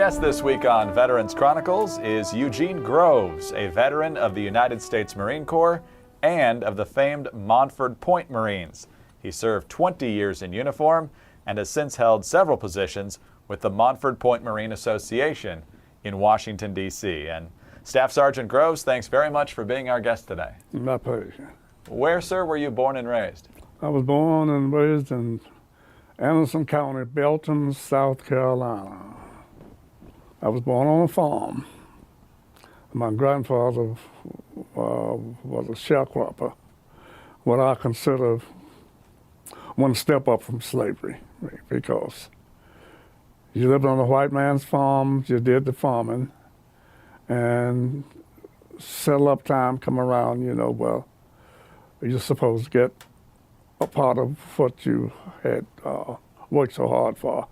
guest this week on Veterans Chronicles is Eugene Groves, a veteran of the United States Marine Corps and of the famed Montford Point Marines. He served 20 years in uniform and has since held several positions with the Montford Point Marine Association in Washington, D.C. And Staff Sergeant Groves, thanks very much for being our guest today. My pleasure. Where, sir, were you born and raised? I was born and raised in Anderson County, Belton, South Carolina. I was born on a farm. My grandfather was a sharecropper, what I consider one step up from slavery, because you lived on a white man's farm, you did the farming, and settle up time come around, well, you're supposed to get a part of what you had worked so hard for.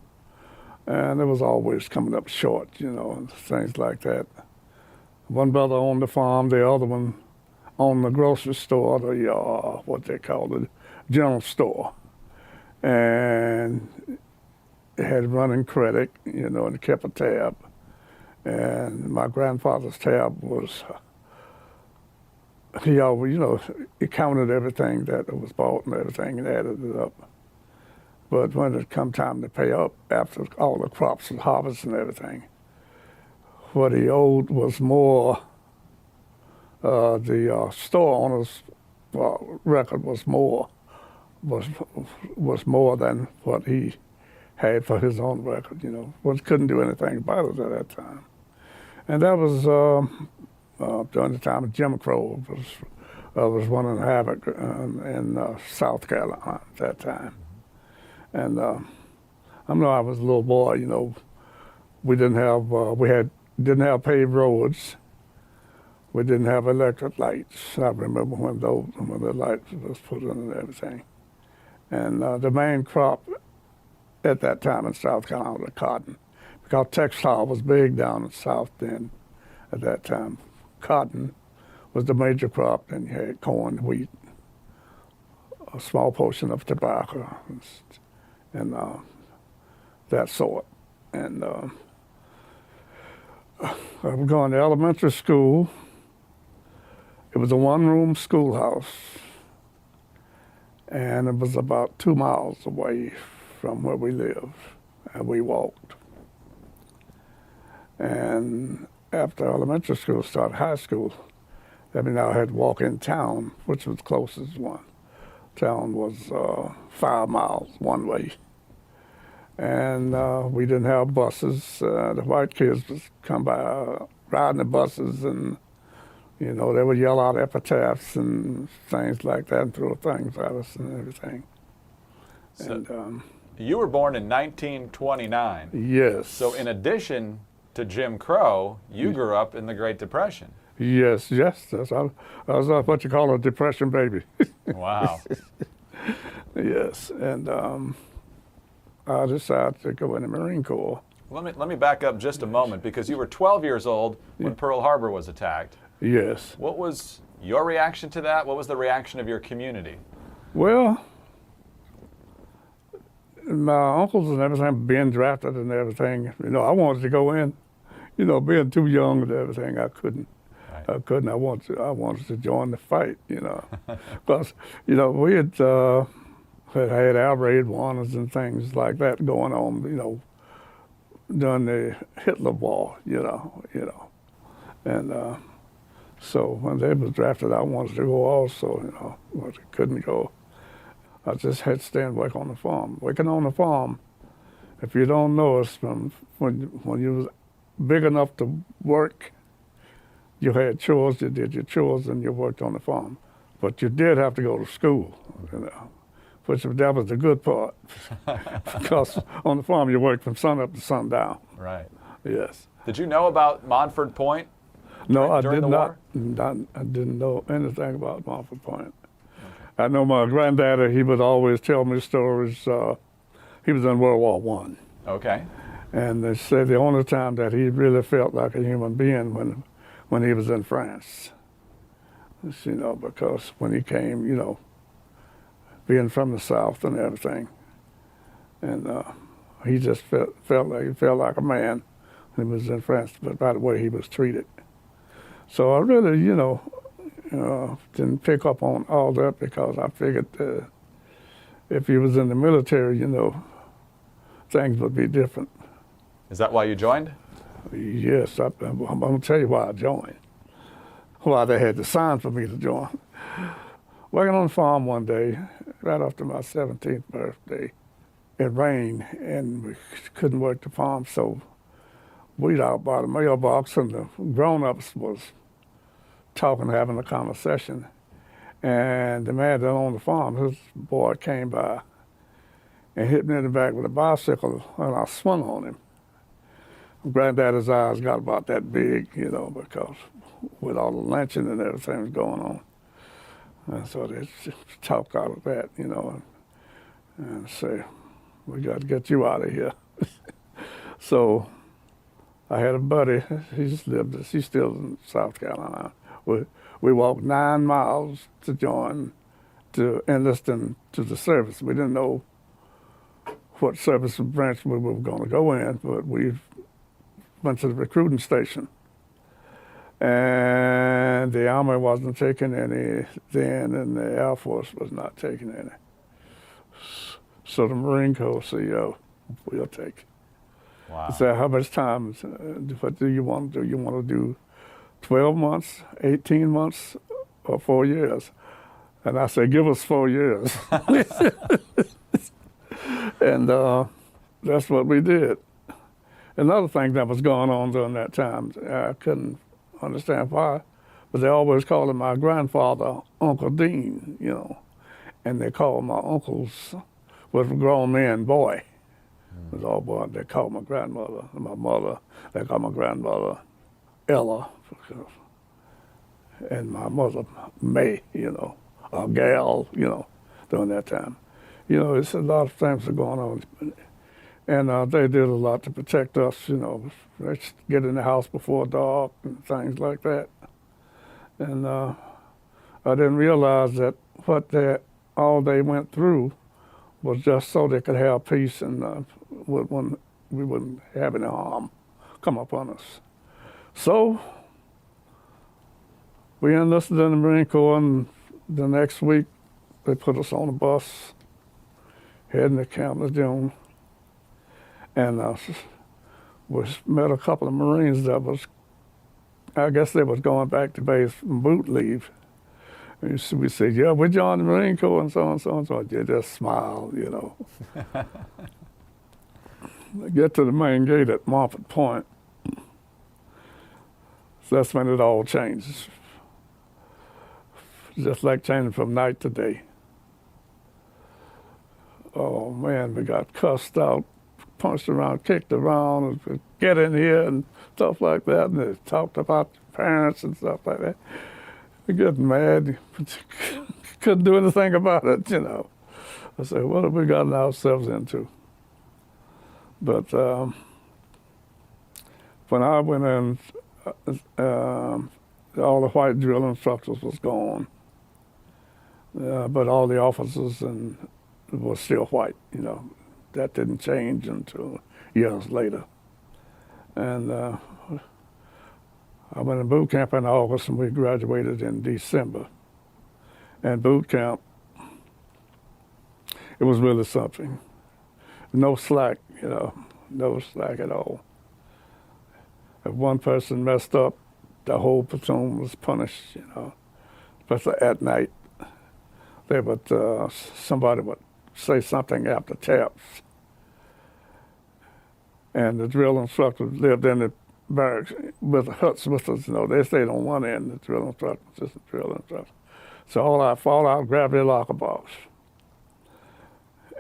And it was always coming up short, and things like that. One brother owned the farm, the other one owned the grocery store, what they called it, general store. And it had running credit, and it kept a tab. And my grandfather's tab was, he always, he counted everything that was bought and everything and added it up. But when it come time to pay up after all the crops and harvest and everything, what he owed was more, the store owner's record was more than what he had for his own record, couldn't do anything about it at that time. And that was during the time of Jim Crow was running havoc in South Carolina at that time. And I know I was a little boy, we didn't have paved roads. We didn't have electric lights. I remember when the lights was put in and everything. And the main crop at that time in South Carolina was cotton, because textile was big down in the South then at that time. Cotton was the major crop, then you had corn, wheat, a small portion of tobacco, and that sort. And I was going to elementary school. It was a one-room schoolhouse, and it was about 2 miles away from where we lived, and we walked. And after elementary school started high school, then we now had to walk in town, which was the closest one. Town was 5 miles one way. And we didn't have buses. The white kids would come by riding the buses, and they would yell out epitaphs and things like that and throw things at us and everything. So and, you were born in 1929. Yes. So in addition to Jim Crow, you grew up in the Great Depression. Yes. I was what you call a depression baby. Wow. Yes, and I decided to go in the Marine Corps. Let me back up just a moment, because you were 12 years old when Pearl Harbor was attacked. Yes. What was your reaction to that? What was the reaction of your community? Well, my uncles and everything being drafted and everything, I wanted to go in. Being too young and everything, I couldn't. Right. I couldn't. I wanted to join the fight, because, we had air raid warnings and things like that going on, during the Hitler War, And so when they was drafted, I wanted to go also, but I couldn't go. I just had to stay and work on the farm. Working on the farm, if you don't know us, from when you was big enough to work, you had chores, you did your chores, and you worked on the farm. But you did have to go to school, which that was the good part, because on the farm you worked from sun up to sundown. Right. Yes. Did you know about Montford Point? No, I during did the not. war? I didn't know anything about Montford Point. Okay. I know my granddaddy, he would always tell me stories. He was in World War I. Okay. And they said the only time that he really felt like a human being when he was in France. Because when he came, being from the South and everything, and he just felt like a man He was in France, but by the way he was treated. So I really, didn't pick up on all that because I figured if he was in the military, things would be different. Is that why you joined? Yes, I'm going to tell you why I joined. Why they had to sign for me to join. Working on the farm one day, right after my 17th birthday, it rained and we couldn't work the farm, so we'd out by the mailbox and the grown-ups was talking, having a conversation. And the man that owned the farm, his boy came by and hit me in the back with a bicycle, and I swung on him. Granddaddy's eyes got about that big, because with all the lynching and everything was going on. And so they talked out of that, and say, we got to get you out of here. So I had a buddy, he's still in South Carolina. We walked 9 miles to enlist into the service. We didn't know what service branch we were going to go in, but we went to the recruiting station. And the Army wasn't taking any then, and the Air Force was not taking any. So the Marine Corps said, we'll take it. Wow. I said, how much time? What do you want to do? You want to do 12 months, 18 months, or 4 years? And I said, give us 4 years. And that's what we did. Another thing that was going on during that time, I couldn't understand why, but they always called my grandfather Uncle Dean, and they called my uncles was a grown man boy. It was all boy. They called my grandmother and my mother. They called my grandmother Ella, and my mother May, a gal, during that time. It's a lot of things are going on. And they did a lot to protect us, They get in the house before dark and things like that. And I didn't realize that all they went through was just so they could have peace and when we wouldn't have any harm come upon us. So we enlisted in the Marine Corps, and the next week they put us on a bus heading to Camp Lejeune. And we met a couple of Marines that I guess they was going back to base from boot leave. And so we said, yeah, we joined the Marine Corps and so on and so on and so on. They just smiled, They get to the main gate at Montford Point. So that's when it all changes. Just like changing from night to day. Oh man, we got cussed out, punched around, kicked around, and get in here and stuff like that. And they talked about parents and stuff like that. We're getting mad. Couldn't do anything about it, I said, what have we gotten ourselves into? But when I went in, all the white drill instructors was gone. But all the officers were still white, That didn't change until years later. And I went in boot camp in August, and we graduated in December. And boot camp, it was really something. No slack, no slack at all. If one person messed up, the whole platoon was punished, especially at night. Somebody would say something after taps. And the drill instructor lived in the barracks with the huts with us. They stayed on one end, the drill instructor, just the drill instructor. So all I fall out, grab your locker box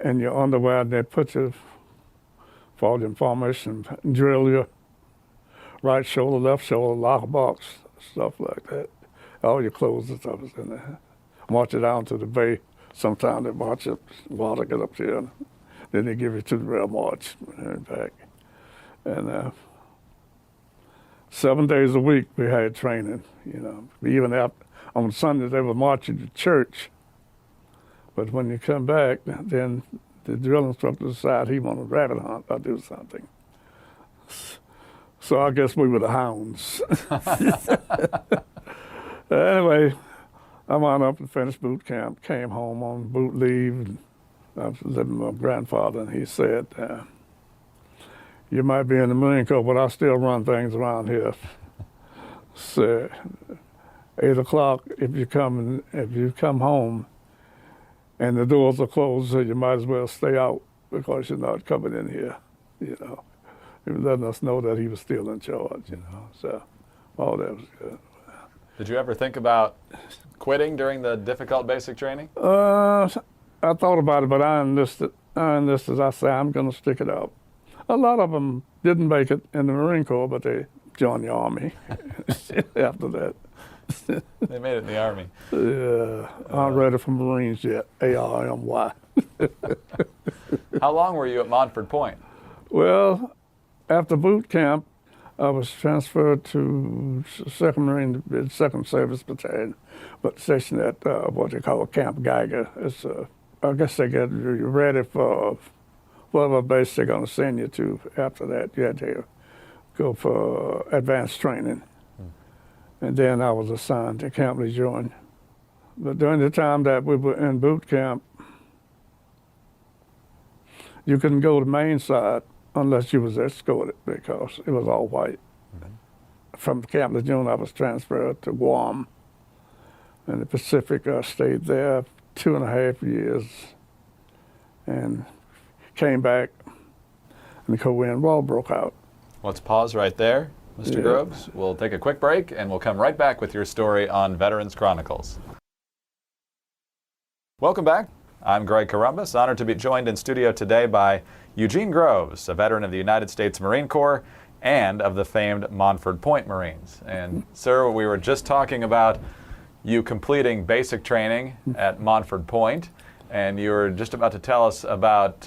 and your underwear, and they put you, fall in formation, and drill your right shoulder, left shoulder, locker box, stuff like that. All your clothes and stuff is in there. March you down to the bay. Sometimes they march up, water get up there, and then they give you to the rail march and back. And 7 days a week we had training, Even on Sunday they would march you to church. But when you come back, then the drill instructor decided he wanted to rabbit hunt or do something. So I guess we were the hounds. Anyway, I wound up and finished boot camp, came home on boot leave. And I was living with my grandfather, and he said, you might be in the Marine Corps, but I still run things around here. So 8 o'clock, if you come home and the doors are closed, so you might as well stay out because you're not coming in here, you know. He was letting us know that he was still in charge, you know. So all that was good. Did you ever think about quitting during the difficult basic training? I thought about it, but I enlisted. I said, I'm going to stick it out. A lot of them didn't make it in the Marine Corps, but they joined the Army after that. They made it in the Army. Yeah, I'm ready for Marines yet. ARMY. How long were you at Montford Point? Well, after boot camp, I was transferred to 2nd Service Battalion, but stationed at what they call Camp Geiger. It's I guess they get you ready for whatever base they're going to send you to. After that, you had to go for advanced training. And then I was assigned to Camp Lejeune. But during the time that we were in boot camp, you couldn't go to the main side unless you was escorted because it was all white. From Camp Lejeune, I was transferred to Guam. In the Pacific, I stayed there 2.5 years and came back, and the Korean War broke out. Let's pause right there, Mr. Groves. We'll take a quick break, and we'll come right back with your story on Veterans Chronicles. Welcome back. I'm Greg Columbus, honored to be joined in studio today by Eugene Groves, a veteran of the United States Marine Corps and of the famed Montford Point Marines. And sir, we were just talking about you completing basic training at Montford Point, and you were just about to tell us about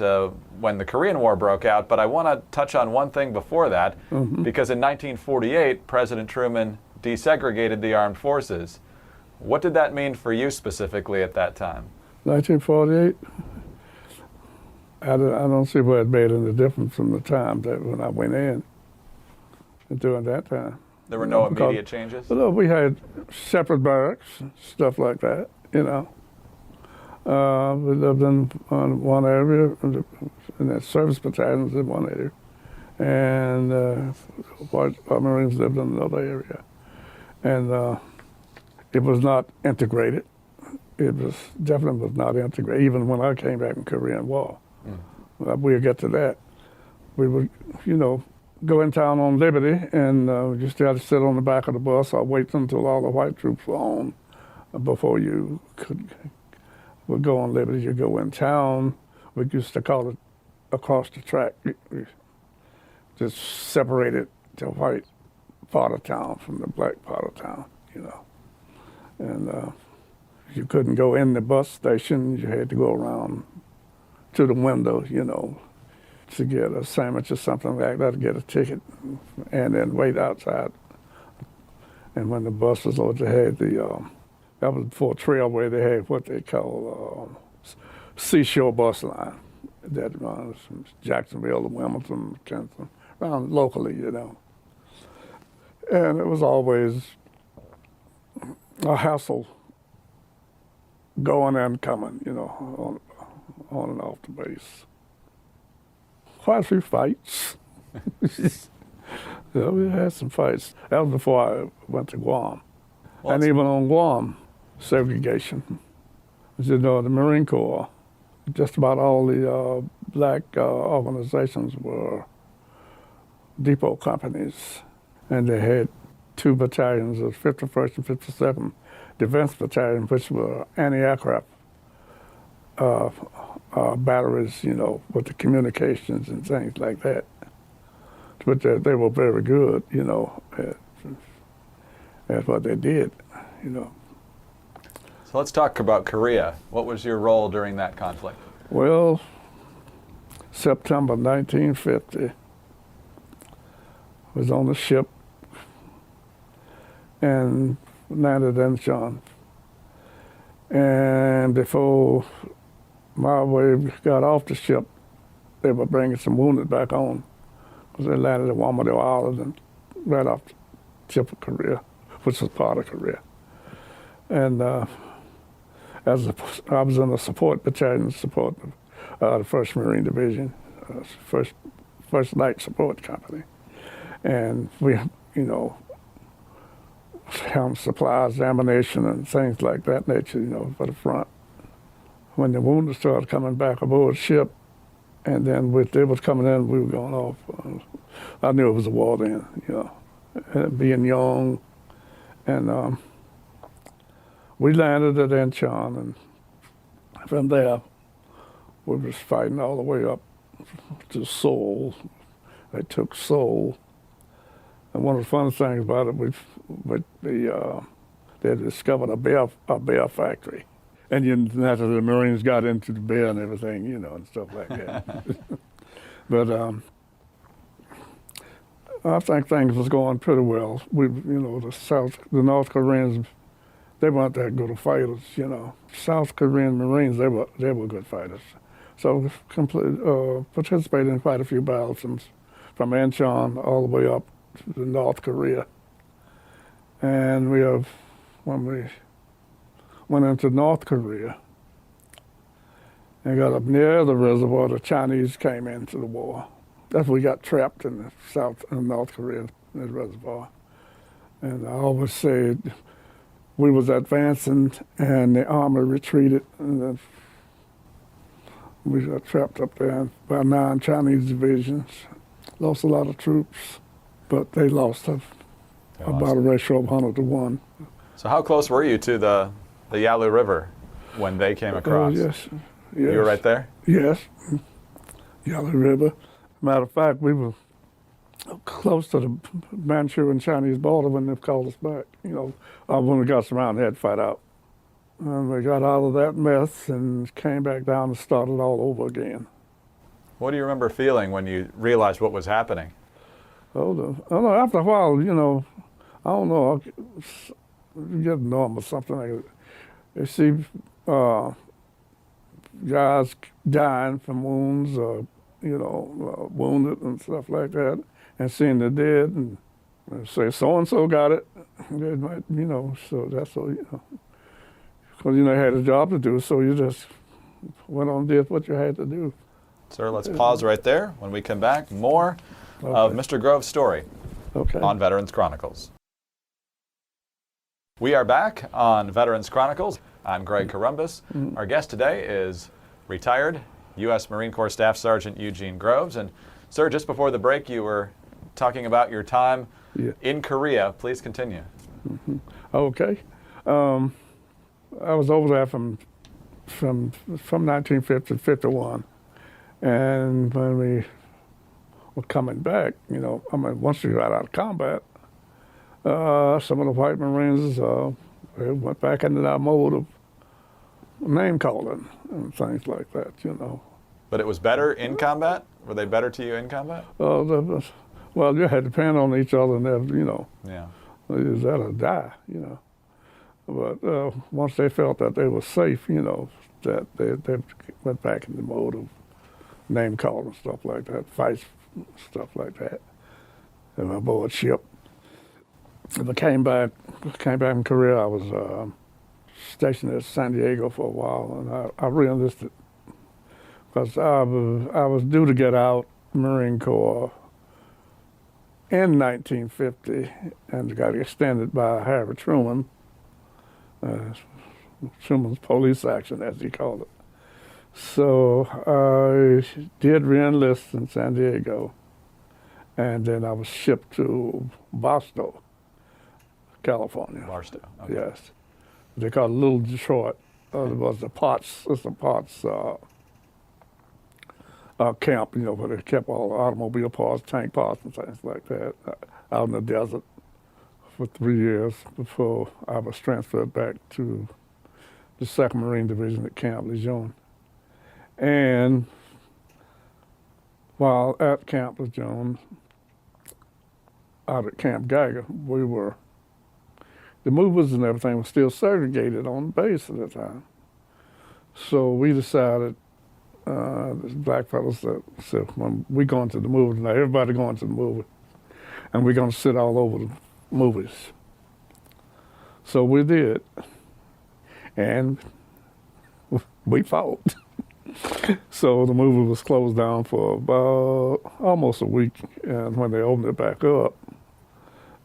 when the Korean War broke out, but I want to touch on one thing before that, because in 1948, President Truman desegregated the armed forces. What did that mean for you specifically at that time? 1948, I don't see where it made any difference from the time that when I went in during that time. There were no immediate changes? Well, we had separate barracks, stuff like that, you know. We lived in one area, in that service battalion was in one area, and white Marines lived in another area. And it was not integrated. It was definitely was not integrated, even when I came back in Korean War. We'll get to that. We would, you know, go in town on Liberty, and you just had to sit on the back of the bus or wait until all the white troops were on before you would go on Liberty. You go in town. We used to call it across the track. Just separated the white part of town from the black part of town, you know. And you couldn't go in the bus station. You had to go around to the window, you know, to get a sandwich or something like that, to get a ticket, and then wait outside. And when the bus was over, they had that was before Trailway, they had what they call seashore bus line that runs from Jacksonville to Wilmington, Kansas, around locally, you know. And it was always a hassle going and coming, you know, on and off the base. Quite a few fights. Yeah, we had some fights. That was before I went to Guam. Well, and even on Guam, segregation. As you know, the Marine Corps, just about all the black organizations were depot companies. And they had 2 battalions of 51st and 57th Defense Battalion, which were anti-aircraft batteries, you know, with the communications and things like that. But they were very good, you know, at what they did, you know. So let's talk about Korea. What was your role during that conflict? Well, September 1950, was on a ship and landed in Incheon. And before my wave got off the ship, they were bringing some wounded back on because they landed at Wamado Island right off the tip of Korea, which was part of Korea. And I was in the support battalion, support the 1st Marine Division, first Light Support Company. And we, helmet supplies, ammunition, and things like that nature, for the front. When the wounded started coming back aboard ship, and then they was coming in, we were going off. I knew it was a war then, and being young. And we landed at Incheon, and from there, we was fighting all the way up to Seoul. They took Seoul. And one of the fun things about it, they discovered a bear factory. And naturally the Marines got into the bear and everything, and stuff like that. But I think things was going pretty well. The North Koreans, they weren't that good of fighters, South Korean Marines, they were good fighters. So participated in quite a few battles from Incheon all the way up to North Korea. And when we went into North Korea and got up near the reservoir, the Chinese came into the war. That's when we got trapped in North Korea, in the reservoir. And I always said we was advancing and the army retreated, and then we got trapped up there by 9 Chinese divisions. Lost a lot of troops, but they lost about a ratio of 100 to 1. So how close were you to the Yalu River when they came across? Yes. You were right there? Yes, Yalu River. Matter of fact, we were close to the Manchurian Chinese border when they called us back. When we got surrounded, they had to fight out. And we got out of that mess and came back down and started all over again. What do you remember feeling when you realized what was happening? After a while, I don't know, you get numb or something like that. You see guys dying from wounds, wounded and stuff like that, and seeing the dead, and say so-and-so got it. It might, so that's all, because you had a job to do, so you just went on and did what you had to do. Sir, let's pause right there. When we come back, more of Mr. Groves' story on Veterans Chronicles. We are back on Veterans Chronicles. I'm Greg Corumbus. Our guest today is retired U.S. Marine Corps Staff Sergeant Eugene Groves. And sir, just before the break, you were talking about your time in Korea. Please continue. Okay. I was over there from 1950 to 51. And when we were coming back, once we got out of combat, some of the white Marines they went back into that mode of name calling and things like that, But it was better in combat? Were they better to you in combat? Well, you had to depend on each other, and Yeah. Is that or die, But once they felt that they were safe, that they went back in the mode of name calling and stuff like that, fights, stuff like that. And aboard ship. When I came back in Korea, I was stationed at San Diego for a while, and I re-enlisted because I was due to get out Marine Corps in 1950 and got extended by Harry Truman, Truman's police action, as he called it. So I did re-enlist in San Diego, and then I was shipped to Barstow, California. Barstow. Okay. Yes. They called it Little Detroit. It was a parts camp, where they kept all the automobile parts, tank parts, and things like that, out in the desert for 3 years before I was transferred back to the 2nd Marine Division at Camp Lejeune. And while at Camp Lejeune, out at Camp Geiger, the movers and everything was still segregated on the base at the time. So we decided, the black fellows said, when we going to the movie, now everybody going to the movie. and we're going to sit all over the movies. So we did, and we fought. So the movie was closed down for about almost a week, and when they opened it back up,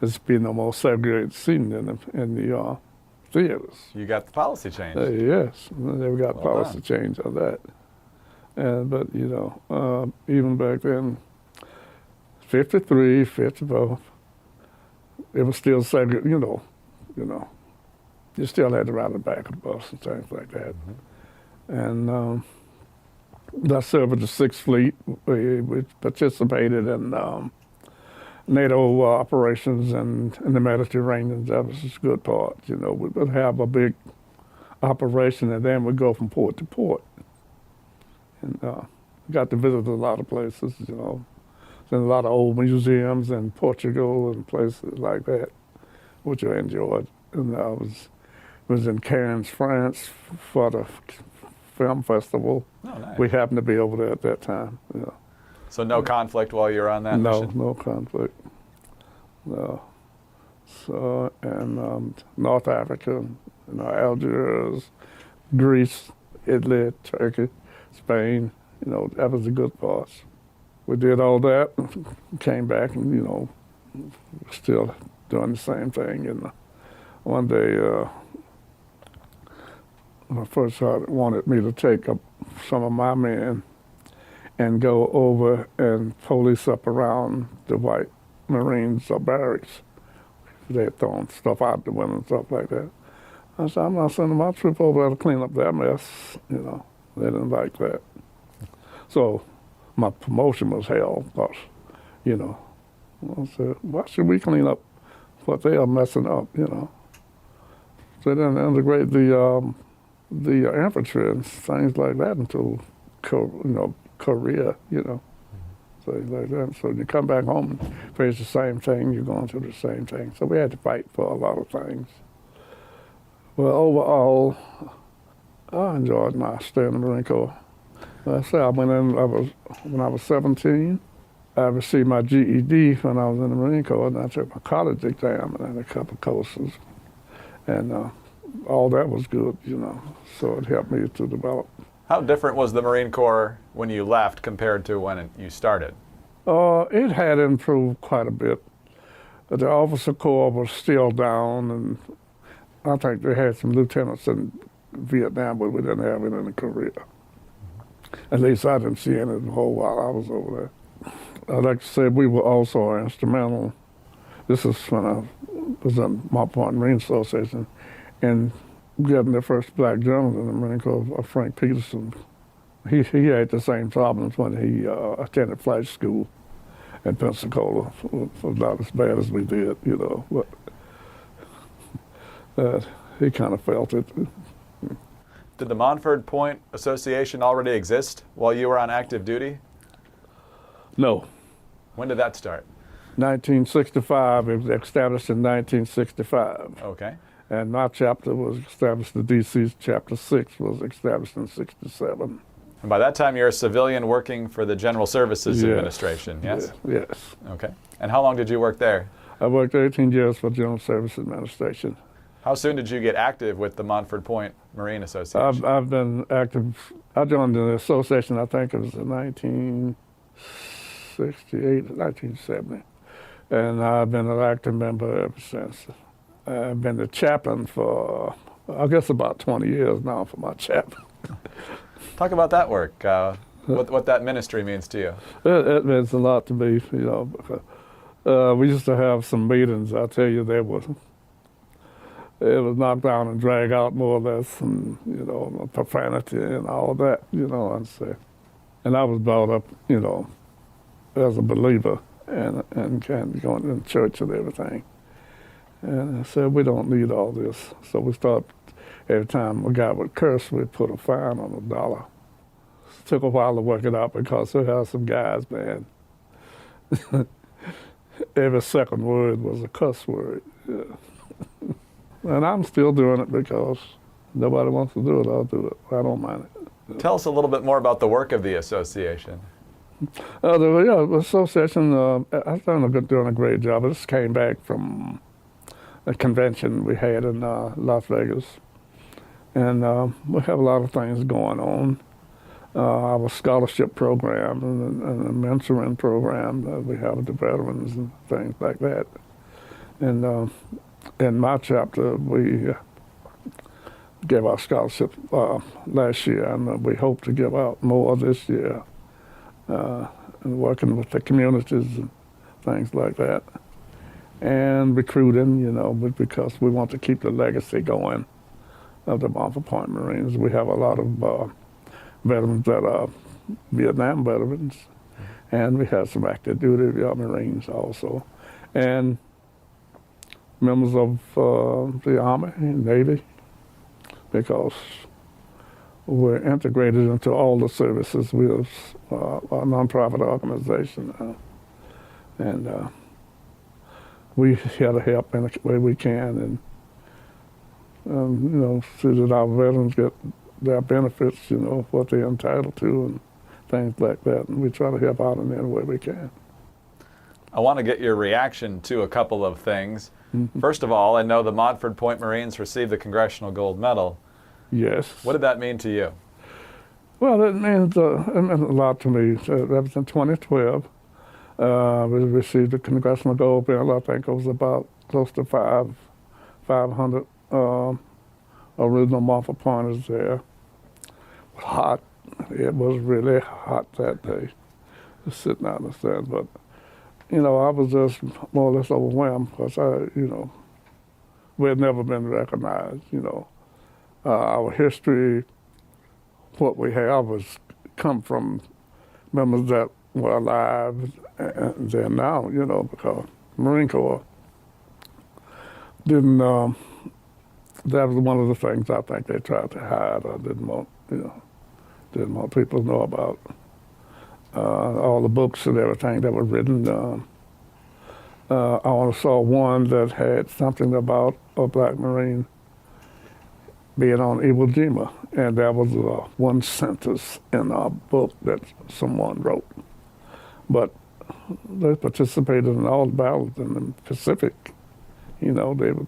there's been no more segregated seating in the theaters. You got the policy change. Yes, they got policy change on that. But even back then, 53, 54, it was still segregated. You still had to ride in the back of the bus and things like that. And I served with the Sixth Fleet. We participated in NATO operations and in the Mediterranean. That was a good part. We would have a big operation, and then we'd go from port to port. And got to visit a lot of places. In a lot of old museums in Portugal and places like that, which I enjoyed. And I was in Cannes, France, for the film festival. Oh, nice. We happened to be over there at that time. So no conflict while you were on that mission? No conflict. No. So, and North Africa, Algiers, Greece, Italy, Turkey, Spain, that was the good parts. We did all that, came back, and, still doing the same thing. And one day, my first sergeant wanted me to take some of my men and go over and police up around the white Marines barracks. They had thrown stuff out the window and stuff like that. I said, I'm not sending my troop over there to clean up that mess. They didn't like that. So my promotion was hell, because, I said, why should we clean up what they are messing up, So then integrate the infantry and things like that into, Korea, things like that. So you come back home and face the same thing, you're going through the same thing. So we had to fight for a lot of things. Well, overall, I enjoyed my stay in the Marine Corps. Like I said, I went in when I was 17. I received my GED when I was in the Marine Corps, and I took my college exam and then a couple courses. And all that was good, so it helped me to develop. How different was the Marine Corps when you left compared to when you started? It had improved quite a bit. The officer corps was still down, and I think they had some lieutenants in Vietnam, but we didn't have any in Korea. At least I didn't see any the whole while I was over there. I'd like to say we were also instrumental. This is when I was in Montford Point Marines Association, in getting the first black general in the Marine Corps, Frank Peterson. He had the same problems when he attended flight school in Pensacola. For not as bad as we did, but he kind of felt it. Did the Montford Point Association already exist while you were on active duty? No. When did that start? 1965. It was established in 1965. Okay. And my chapter was established, the D.C. Chapter 6 was established in 67. And by that time, you're a civilian working for the General Services Administration, yes? Yes. Okay. And how long did you work there? I worked 18 years for General Services Administration. How soon did you get active with the Montford Point Marine Association? I've been active. I joined the association, I think it was in 1968, 1970. And I've been an active member ever since. I've been the chaplain for, I guess, about 20 years now for my chaplain. Talk about that work, what that ministry means to you. It means a lot to me, because we used to have some meetings. I tell you, it was knocked down and dragged out more or less, and profanity and all that, I'd say. And I was brought up, as a believer and going to church and everything. And I said, we don't need all this. So we started, every time a guy would curse, we'd put a fine on $1. It took a while to work it out because there are some guys, man. Every second word was a cuss word. Yeah. And I'm still doing it because nobody wants to do it, I'll do it. I don't mind it. Tell us a little bit more about the work of the association. The association, I think doing a great job. I just came back from a convention we had in Las Vegas, and we have a lot of things going on. Our scholarship program and a mentoring program that we have with the veterans and things like that. And in my chapter, we gave out scholarships last year, and we hope to give out more this year, and working with the communities and things like that. And recruiting, because we want to keep the legacy going of the Montford Point Marines. We have a lot of veterans that are Vietnam veterans, and we have some active duty Marines also, and members of the Army and Navy, because we're integrated into all the services. We're a nonprofit organization now, and we here to help in the way we can, and see that our veterans get their benefits, what they're entitled to, and things like that. And we try to help out in any way we can. I want to get your reaction to a couple of things. Mm-hmm. First of all, I know the Montford Point Marines received the Congressional Gold Medal. Yes. What did that mean to you? Well, it meant a lot to me. That was in 2012. We received the Congressional Gold Medal. I think it was about close to 500 original Montford Pointers there. Hot. It was really hot that day, just sitting out in the sun. But, I was just more or less overwhelmed because we had never been recognized, our history, what we have was come from members that were alive and they're now, because Marine Corps didn't, that was one of the things I think they tried to hide or didn't want people to know about. All the books and everything that were written. I only saw one that had something about a black Marine being on Iwo Jima, and that was one sentence in a book that someone wrote. But they participated in all the battles in the Pacific. They would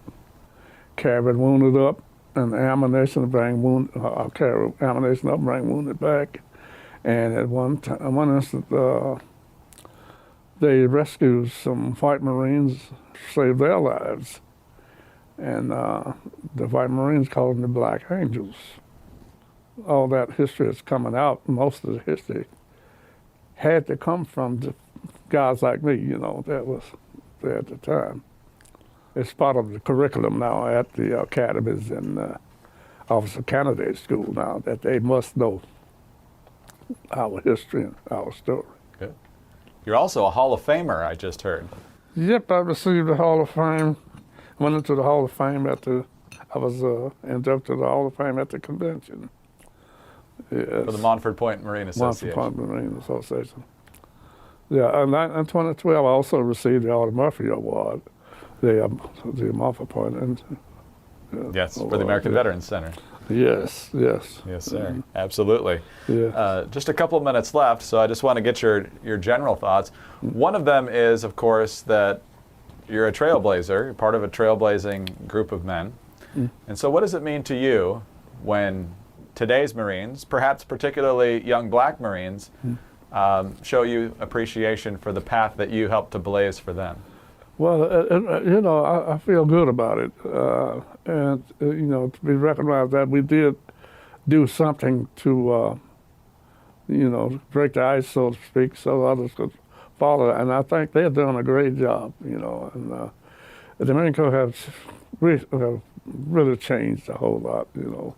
carry wounded up, and ammunition bring carry ammunition up, bring wounded back. And at one instant, they rescued some white Marines, saved their lives. And the white Marines called them the Black Angels. All that history is coming out. Most of the history had to come from the guys like me, that was there at the time. It's part of the curriculum now at the academies and Officer Candidate School now, that they must know our history and our story. Good. You're also a Hall of Famer, I just heard. Yep, I received the Hall of Fame. Went into the Hall of Fame I was inducted to the Hall of Fame at the convention. Yes. For the Montford Point Marine Association. Montford Point Marine Association. Yeah, and in 2012 I also received the Arthur Murphy Award, the Montford Point. Yes, for the American Veterans Center. Yes. Yes, sir. Mm-hmm. Absolutely. Yeah. Just a couple of minutes left, so I just want to get your general thoughts. One of them is, of course, that you're a trailblazer. You're part of a trailblazing group of men. Mm. And so what does it mean to you when today's Marines, perhaps particularly young black Marines, show you appreciation for the path that you helped to blaze for them? Well, I feel good about it. And, to be recognized that we did do something to, break the ice, so to speak, so others could follow. And I think they're doing a great job, And the Marine Corps have really changed a whole lot, And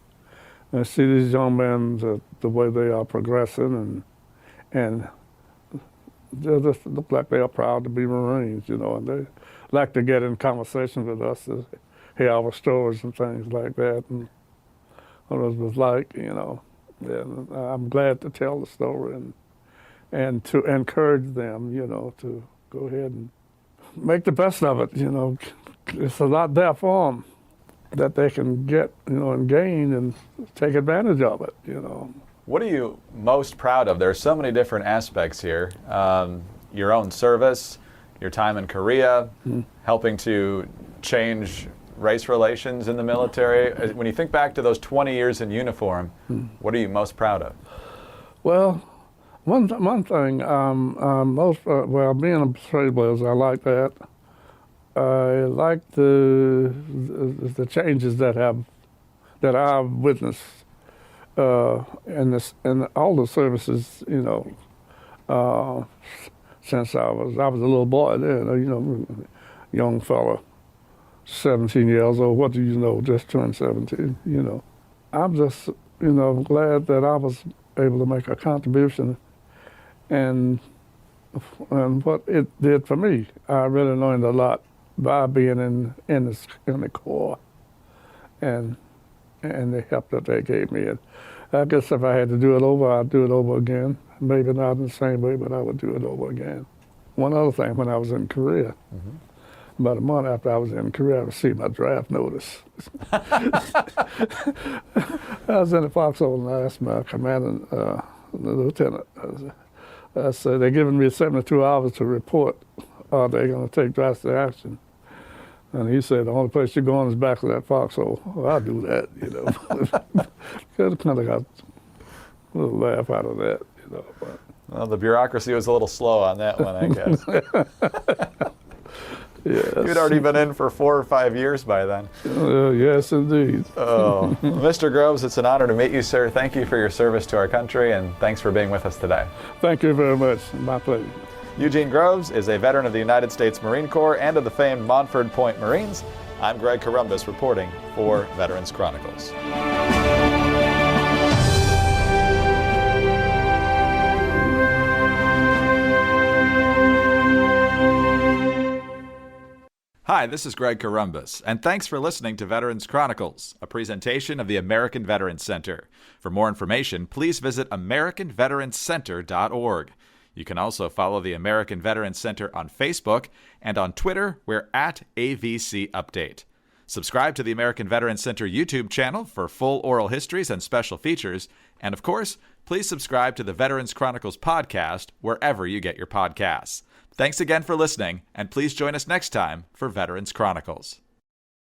I see these young men, the way they are progressing, and they just look like they are proud to be Marines, and they like to get in conversation with us to hear our stories and things like that, and what it was like, And I'm glad to tell the story and to encourage them, to go ahead and make the best of it, It's a lot there for them that they can get, and gain and take advantage of it, What are you most proud of? There are so many different aspects here. Your own service, your time in Korea, helping to change race relations in the military. When you think back to those 20 years in uniform, what are you most proud of? Well, one thing, being a trailblazer, I like that. I like the changes that I've witnessed in all the services, since I was a little boy then, young fella, 17 years old. What do you know? Just turned 17. I'm just glad that I was able to make a contribution, and what it did for me. I really learned a lot by being in the Corps, and the help that they gave me. And I guess if I had to do it over, I'd do it over again. Maybe not in the same way, but I would do it over again. One other thing, when I was in Korea, about a month after I was in Korea, I received my draft notice. I was in the foxhole and I asked my commanding lieutenant, I said, they're giving me 72 hours to report. Are they going to take drastic action? And he said, the only place you're going is back to that foxhole. Well, I'll do that, Kind of got a little laugh out of that, But. Well, the bureaucracy was a little slow on that one, I guess. Yes. You'd already been in for 4 or 5 years by then. Yes, indeed. Oh, Mr. Groves, it's an honor to meet you, sir. Thank you for your service to our country, and thanks for being with us today. Thank you very much. My pleasure. Eugene Groves is a veteran of the United States Marine Corps and of the famed Montford Point Marines. I'm Greg Corombos reporting for Veterans Chronicles. Hi, this is Greg Corombos, and thanks for listening to Veterans Chronicles, a presentation of the American Veterans Center. For more information, please visit AmericanVeteransCenter.org. You can also follow the American Veterans Center on Facebook, and on Twitter, we're at AVC Update. Subscribe to the American Veterans Center YouTube channel for full oral histories and special features, and of course, please subscribe to the Veterans Chronicles podcast wherever you get your podcasts. Thanks again for listening, and please join us next time for Veterans Chronicles.